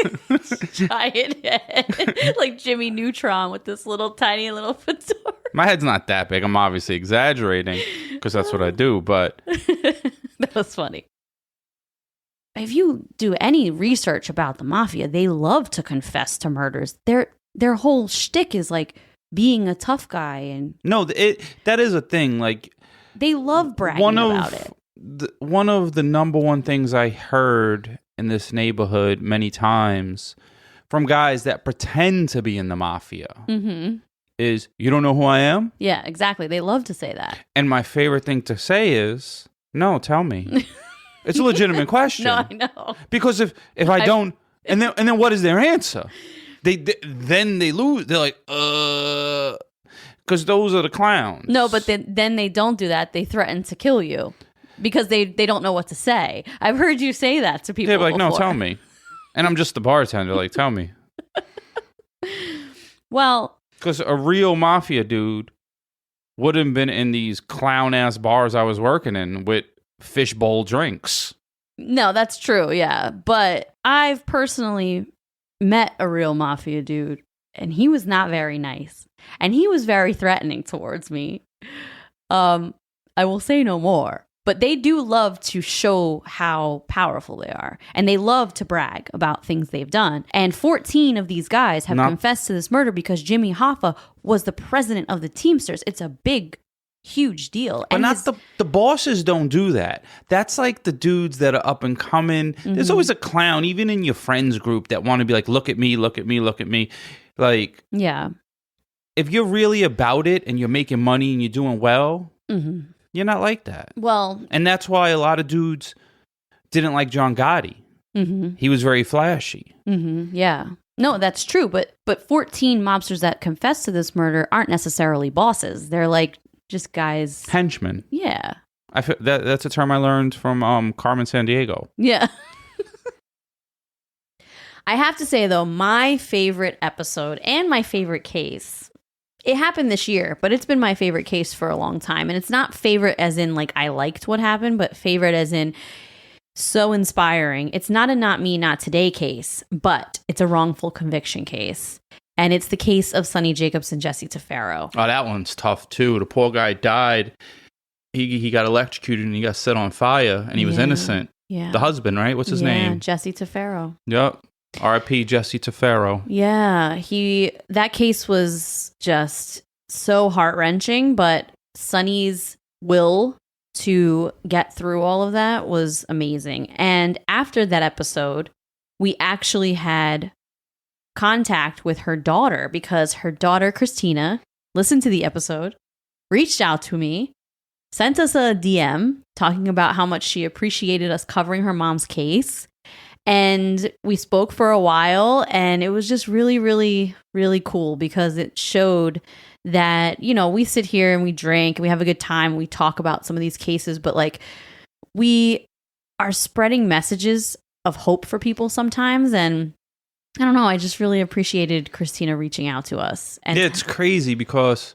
giant head, like Jimmy Neutron with this little tiny little fedora. My head's not that big. I'm obviously exaggerating because that's what I do, but That was funny. If you do any research about the mafia, they love to confess to murders. Their whole shtick is like being a tough guy, and no, that is a thing. Like they love bragging about it. One of the number one things I heard in this neighborhood many times from guys that pretend to be in the mafia is, you don't know who I am? Yeah, exactly. They love to say that. And my favorite thing to say is, no, tell me. It's a legitimate question. No, I know. Because if I don't, and then what is their answer? Then they lose. They're like, because those are the clowns. No, but then they don't do that. They threaten to kill you because they don't know what to say. I've heard you say that to people. They're like, before. no, tell me. And I'm just the bartender. Like, tell me. Well, because a real mafia dude wouldn't have been in these clown ass bars I was working in with fishbowl drinks. no, that's true. Yeah. But I've personally met a real mafia dude and he was not very nice and he was very threatening towards me. I will say no more. But they do love to show how powerful they are. And they love to brag about things they've done. And 14 of these guys have confessed to this murder because Jimmy Hoffa was the president of the Teamsters. It's a big, huge deal. But and not the bosses don't do that. That's like the dudes that are up and coming. There's always a clown, even in your friends group, that want to be like, look at me, look at me, look at me. Like, yeah. If you're really about it and you're making money and you're doing well, you're not like that. Well, and that's why a lot of dudes didn't like John Gotti. He was very flashy. Yeah. No, that's true. But 14 mobsters that confess to this murder aren't necessarily bosses. They're like just guys. Henchmen. Yeah. That's a term I learned from Carmen Sandiego. Yeah. I have to say, though, my favorite episode and my favorite case, it happened this year, but it's been my favorite case for a long time. And it's not favorite as in like I liked what happened, but favorite as in so inspiring. It's not a not me, not today case, but it's a wrongful conviction case. And it's the case of Sonny Jacobs and Jesse Tefero. Oh, that one's tough, too. The poor guy died. He got electrocuted and he got set on fire and he was innocent. Yeah. The husband, right? What's his name? Jesse Tefero. Yep. R.I.P. Jesse Tefero. Yeah, that case was just so heart-wrenching, but Sonny's will to get through all of that was amazing. And after that episode, we actually had contact with her daughter because her daughter, Christina, listened to the episode, reached out to me, sent us a DM talking about how much she appreciated us covering her mom's case. And we spoke for a while, and it was just really, really, really cool because it showed that, you know, we sit here and we drink and we have a good time. We talk about some of these cases, but like we are spreading messages of hope for people sometimes. And I don't know, I just really appreciated Christina reaching out to us. And yeah, it's crazy because,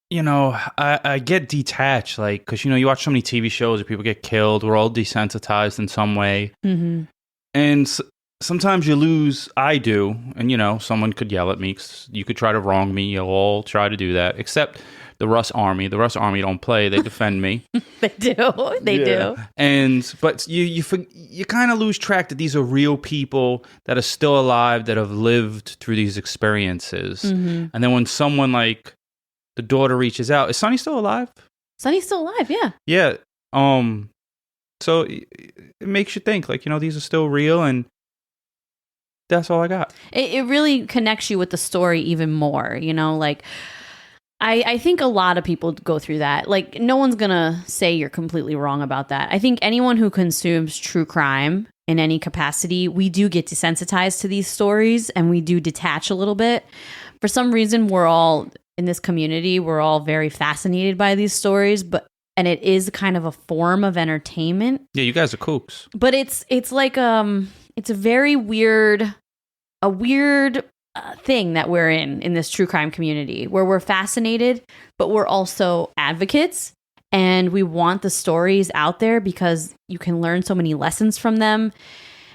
you know, I get detached, like, because, you know, you watch so many TV shows where people get killed. We're all desensitized in some way. And sometimes you lose, I do, and, you know, someone could yell at me. You could try to wrong me. You'll all try to do that, except the Russ Army. The Russ Army don't play. They defend me. They do. They do. But you kind of lose track that these are real people that are still alive, that have lived through these experiences. And then when someone like the daughter reaches out. Is Sonny still alive? Sonny's still alive, yeah. Yeah. So it makes you think, like, these are still real, and that's all I got. It really connects you with the story even more, like I think a lot of people go through that. Like, no one's gonna say you're completely wrong about that. I think anyone who consumes true crime in any capacity, we do get desensitized to these stories and we do detach a little bit. For some reason, we're all in this community, we're all very fascinated by these stories, and it is kind of a form of entertainment. Yeah, you guys are kooks. But it's like it's a very weird thing that we're in this true crime community, where we're fascinated, but we're also advocates, and we want the stories out there because you can learn so many lessons from them.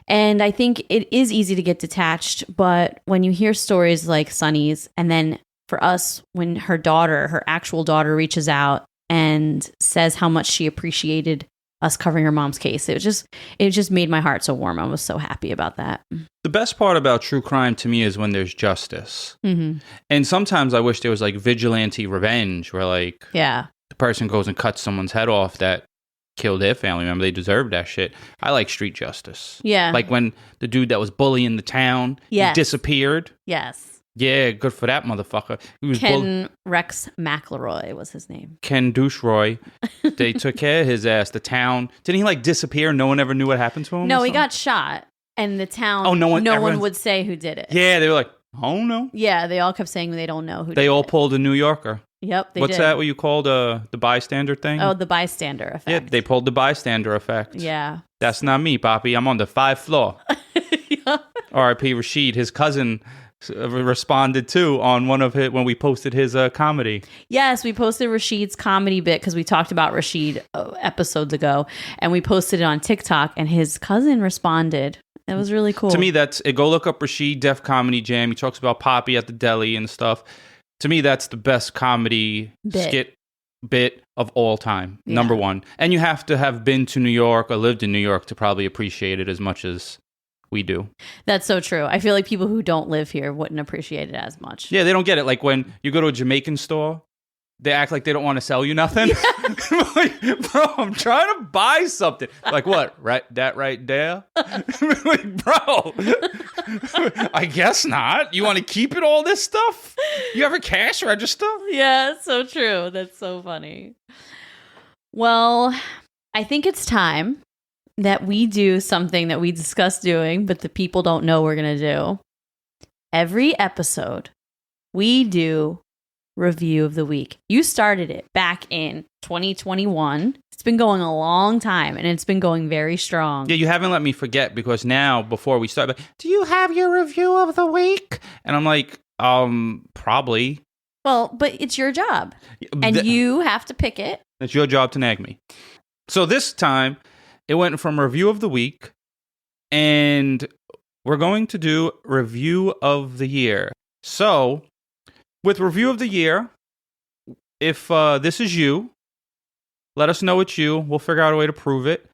And I think it is easy to get detached, but when you hear stories like Sonny's, and then for us, when her actual daughter reaches out and says how much she appreciated us covering her mom's case, it just made my heart so warm. I was so happy about that. The best part about true crime to me is when there's justice. Mm-hmm. And sometimes I wish there was like vigilante revenge, where like the person goes and cuts someone's head off that killed their family member. They deserve that shit. I like street justice. Yeah. Like when the dude that was bullying the town he disappeared. Yes. Yeah, good for that motherfucker. He was Ken Rex McElroy was his name. Ken Doucheroy. They took care of his ass. The town, didn't he like disappear? No one ever knew what happened to him? No, he got shot, and the town. No one would say who did it. Yeah, they were like, oh no. Yeah, they all kept saying they don't know who. They all did pulled a New Yorker. Yep, they What's did. that? What you call the bystander thing? Oh, the bystander effect. Yeah, they pulled the bystander effect. Yeah, that's not me, Poppy. I'm on the 5th floor. Yeah. R.I.P. Rashid. His cousin responded too on one of his when we posted his comedy. Yes, we posted Rashid's comedy bit because we talked about Rashid episodes ago, and we posted it on TikTok, and his cousin responded. It was really cool. To me, go look up Rashid Def Comedy Jam. He talks about Poppy at the deli and stuff. To me, that's the best comedy skit bit of all time. Yeah. Number one. And you have to have been to New York or lived in New York to probably appreciate it as much as we do. That's so true. I feel like people who don't live here wouldn't appreciate it as much. Yeah, they don't get it. Like when you go to a Jamaican store, they act like they don't want to sell you nothing. Yeah. Like, bro, I'm trying to buy something. Like, what? Right, that right there? Like, bro, I guess not. You want to keep it, all this stuff? You have a cash register? Yeah, it's so true. That's so funny. Well, I think it's time that we do something that we discussed doing, but the people don't know we're going to do. Every episode, we do Review of the Week. You started it back in 2021. It's been going a long time, and it's been going very strong. Yeah, you haven't let me forget, because now, before we start, do you have your Review of the Week? And I'm like, probably. Well, but it's your job, and you have to pick it. It's your job to nag me. So this time, it went from Review of the Week, and we're going to do Review of the Year. So, with Review of the Year, if this is you, let us know it's you. We'll figure out a way to prove it.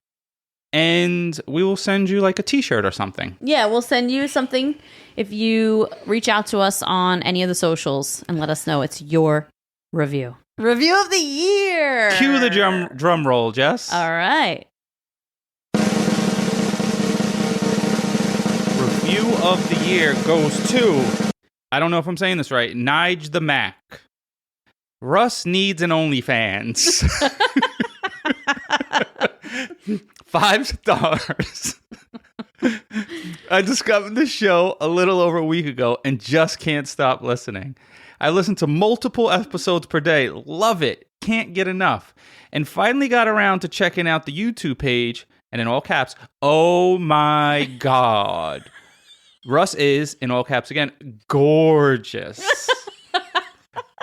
And we will send you like a t-shirt or something. Yeah, we'll send you something if you reach out to us on any of the socials and let us know it's your review. Review of the Year! Cue the drum roll, Jess. All right. Review of the Year goes to, I don't know if I'm saying this right, Nige the Mac. Russ needs an OnlyFans. 5 stars. I discovered this show a little over a week ago and just can't stop listening. I listened to multiple episodes per day. Love it. Can't get enough. And finally got around to checking out the YouTube page, and in all caps, oh my God. Russ is, in all caps again, gorgeous.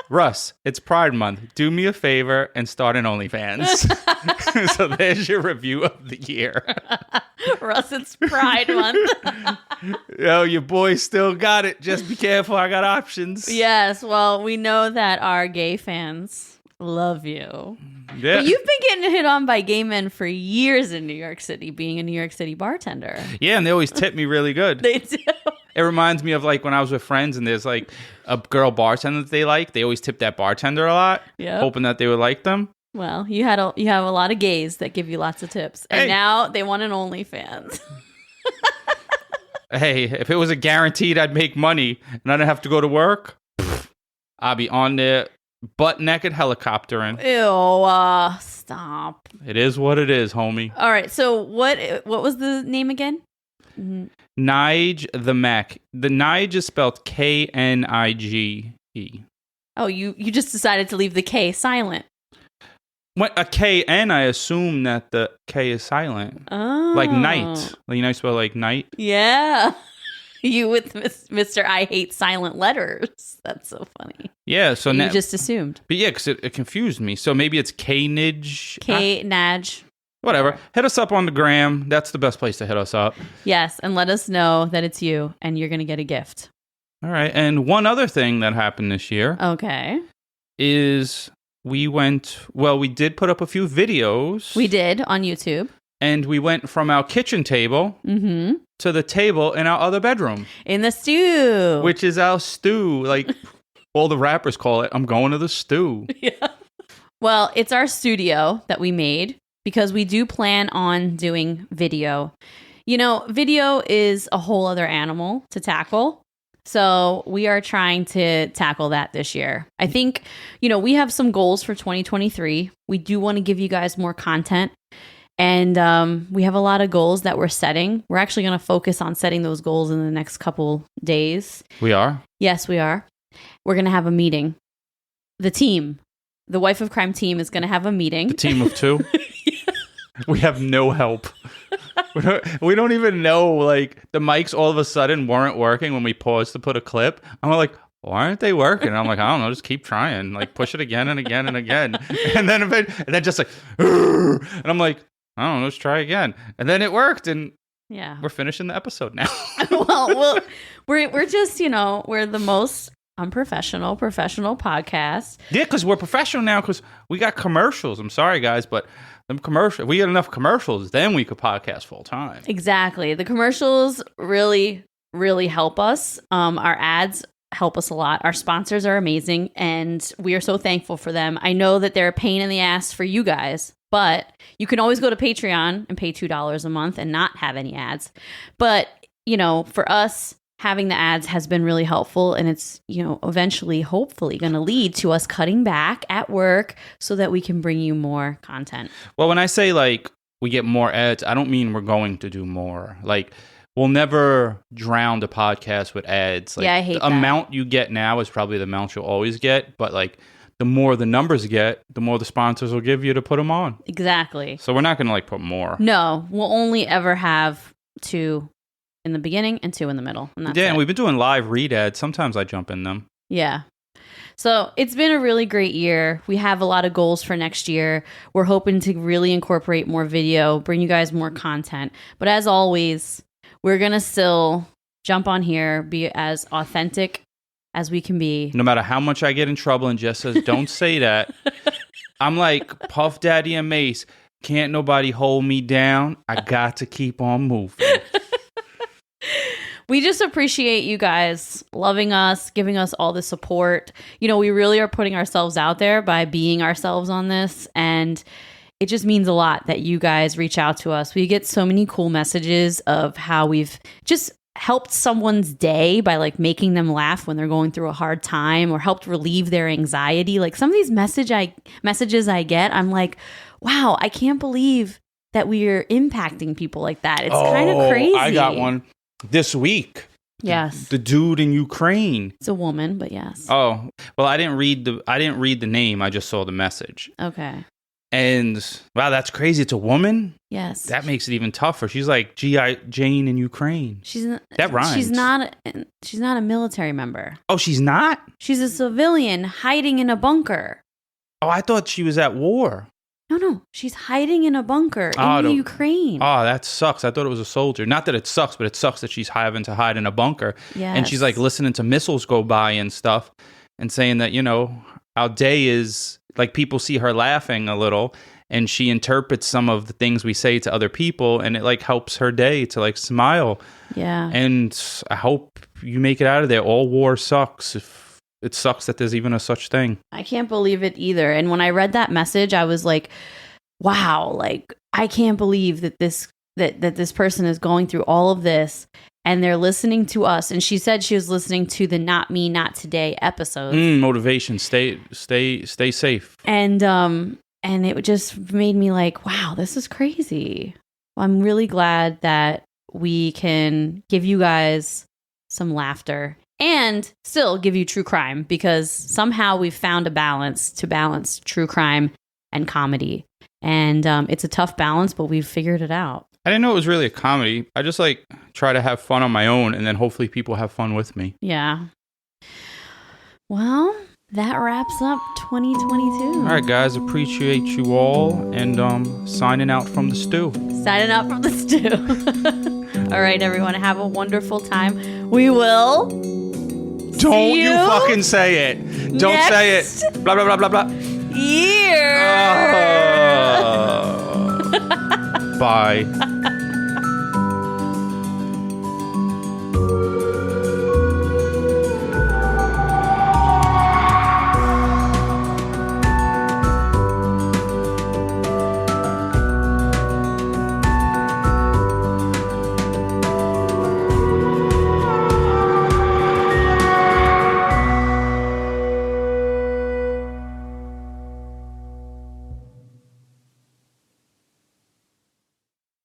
Russ, it's Pride Month. Do me a favor and start an OnlyFans. So there's your Review of the Year. Russ, it's Pride Month. Yo, your boy still got it. Just be careful. I got options. Yes, well, we know that our gay fans love you. Yeah. But you've been getting hit on by gay men for years in New York City, being a New York City bartender. Yeah, and they always tip me really good. They do. It reminds me of like when I was with friends and there's like a girl bartender that they like. They always tip that bartender a lot, hoping that they would like them. Well, you have a lot of gays that give you lots of tips, and Hey. now they want an OnlyFans. Hey, if it was a guaranteed I'd make money and I didn't have to go to work, I'd be on there butt naked helicoptering. Ew, stop. It is what it is, homie. All right, so what was the name again? Nige the Mac. The Nige is spelled Knige. Oh, you just decided to leave the K silent. What a KN, I assume that the K is silent. Oh. Like night. Like, you know, you spell like night. Yeah. You with Mr. I hate silent letters. That's so funny. Yeah, so You just assumed. But yeah, because it confused me. So maybe it's Knige. K-Naj. Whatever. Hit us up on the gram. That's the best place to hit us up. Yes, and let us know that it's you, and you're going to get a gift. All right. And one other thing that happened this year Okay. is we did put up a few videos. We did on YouTube. And we went from our kitchen table to the table in our other bedroom. In the stew. Which is our stew. Like all the rappers call it, I'm going to the stew. Yeah. Well, it's our studio that we made because we do plan on doing video. You know, video is a whole other animal to tackle. So we are trying to tackle that this year. I think, we have some goals for 2023. We do want to give you guys more content. And we have a lot of goals that we're setting. We're actually going to focus on setting those goals in the next couple days. We are? Yes, we are. We're going to have a meeting. The team, the Wife of Crime team is going to have a meeting. The team of two? Yeah. We have no help. We don't even know, like, the mics all of a sudden weren't working when we paused to put a clip. I'm like, why aren't they working? And I'm like, I don't know, just keep trying. Like, push it again and again and again. And then just like, and I'm like, I don't know, let's try again. And then it worked, and Yeah. we're finishing the episode now. well, we're just, we're the most unprofessional podcast. Yeah, because we're professional now because we got commercials. I'm sorry, guys, but if we get enough commercials, then we could podcast full time. Exactly. The commercials really, really help us. Our ads help us a lot. Our sponsors are amazing, and we are so thankful for them. I know that they're a pain in the ass for you guys, but you can always go to Patreon and pay $2 a month and not have any ads. But, for us, having the ads has been really helpful, and it's, eventually, hopefully going to lead to us cutting back at work so that we can bring you more content. Well, when I say, like, we get more ads, I don't mean we're going to do more. Like, we'll never drown the podcast with ads. Like, yeah, I hate the that. amount you get now is probably the amount you'll always get, but, like, the more the numbers get, the more the sponsors will give you to put them on. Exactly. So we're not going to, like, put more. No, we'll only ever have 2 in the beginning and 2 in the middle. And that's Yeah, it. and we've been doing live read ads. Sometimes I jump in them. Yeah. So it's been a really great year. We have a lot of goals for next year. We're hoping to really incorporate more video, bring you guys more content. But as always, we're going to still jump on here, be as authentic as we can be. No matter how much I get in trouble and Jess says, don't say that. I'm like Puff Daddy and Mace. Can't nobody hold me down. I got to keep on moving. We just appreciate you guys loving us, giving us all the support. We really are putting ourselves out there by being ourselves on this. And it just means a lot that you guys reach out to us. We get so many cool messages of how we've just helped someone's day by like making them laugh when they're going through a hard time, or helped relieve their anxiety. Like some of these messages I get, I'm like, wow, I can't believe that we are impacting people like that. It's kind of crazy. I got one this week. Yes. The dude in Ukraine. It's a woman, but yes. Oh, well, I didn't read the name. I just saw the message. Okay. And wow, that's crazy. It's a woman? Yes. That makes it even tougher. She's like G.I. Jane in Ukraine. That rhymes. She's not a military member. Oh, she's not? She's a civilian hiding in a bunker. Oh, I thought she was at war. No. She's hiding in a bunker in the Ukraine. Oh, that sucks. I thought it was a soldier. Not that it sucks, but it sucks that she's having to hide in a bunker. Yes. And she's like listening to missiles go by and stuff and saying that, our day is like people see her laughing a little and she interprets some of the things we say to other people and it like helps her day to like smile. Yeah. And I hope you make it out of there. All war sucks. it sucks that there's even a such thing. I can't believe it either. And when I read that message, I was like, wow, like I can't believe that this person is going through all of this and they're listening to us. And she said she was listening to the Not Me, Not Today episodes. Motivation. Stay safe. And it just made me like, wow, this is crazy. I'm really glad that we can give you guys some laughter and still give you true crime, because somehow we've found a balance to balance true crime and comedy. And it's a tough balance, but we've figured it out. I didn't know it was really a comedy. I just like try to have fun on my own, and then hopefully people have fun with me. Yeah. Well, that wraps up 2022. All right, guys. Appreciate you all. And signing out from the stew. Signing out from the stew. All right, everyone. Have a wonderful time. We will. Don't you fucking say it. Don't say it. Blah, blah, blah, blah, blah. Year. Bye.